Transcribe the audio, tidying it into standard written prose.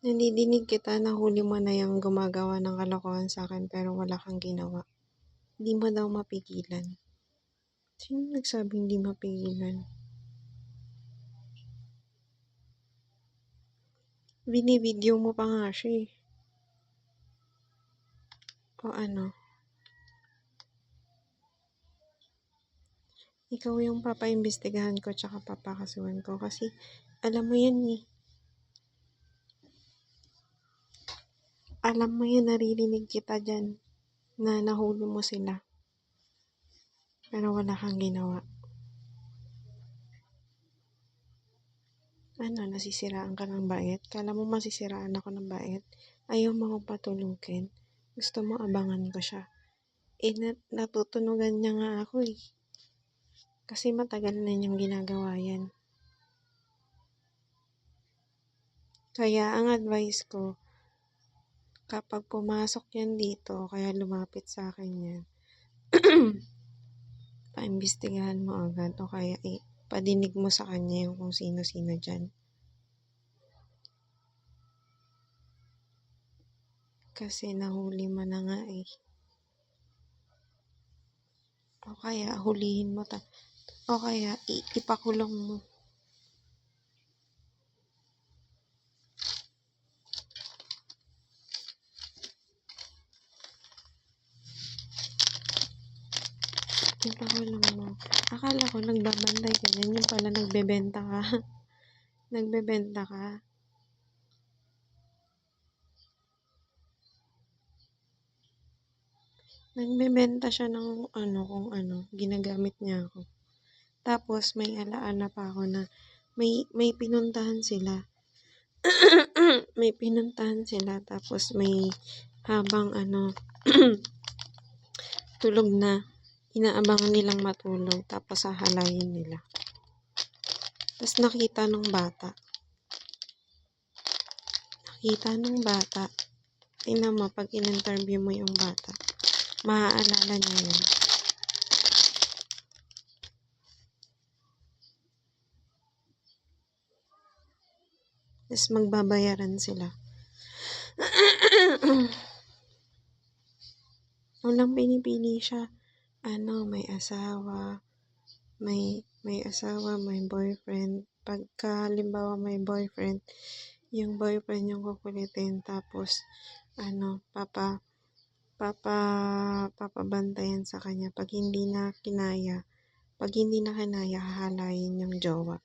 Nadidinig kita, nahuli mo na yung gumagawa ng kalokohan sa'kin pero wala kang ginawa. Di mo daw mapigilan. Sino nagsabing di mapigilan? Binibidyo mo pa nga siya eh. O ano? Ikaw yung papaimbestigahan ko tsaka papakasuhan ko kasi alam mo yan eh. Alam mo yan, naririnig kita dyan na nahuli mo sila. Pero wala kang ginawa. Ano, nasisiraan ka ng bait? Kala mo masisiraan ako ng bait? Ayaw mo akong patulugin? Gusto mo abangan ko siya? Eh, natutunugan niya nga ako eh. Kasi matagal na niyang ginagawa yan. Kaya ang advice ko, kapag pumasok yan dito, kaya lumapit sa akin yan, paimbestigahan mo agad o kaya padinig mo sa kanya yung kung sino-sino dyan. Kasi nahuli mo na nga eh. O kaya hulihin mo o kaya ipakulong mo. Ipakulong mo. Akala ko nagbabantay ka yan, yung pala nagbebenta ka. Nagbebenta ka. Nagbebenta siya ng kung ano, ginagamit niya ako. Tapos may alaala pa ako na may pinuntahan sila. May pinuntahan sila tapos may habang tulog na, inaabangan nilang matulog tapos hahalayin nila. Tapos nakita nung bata. Tingnan mo, pag in-interview mo yung bata, maaalala niya yun. Tapos magbabayaran sila. Walang pinipili siya. May asawa, may asawa, may boyfriend. Pagka halimbawa may boyfriend, yung boyfriend yung kukulitin tapos papabantayan sa kanya. Pag hindi na kinaya, hahalayin yung jowa.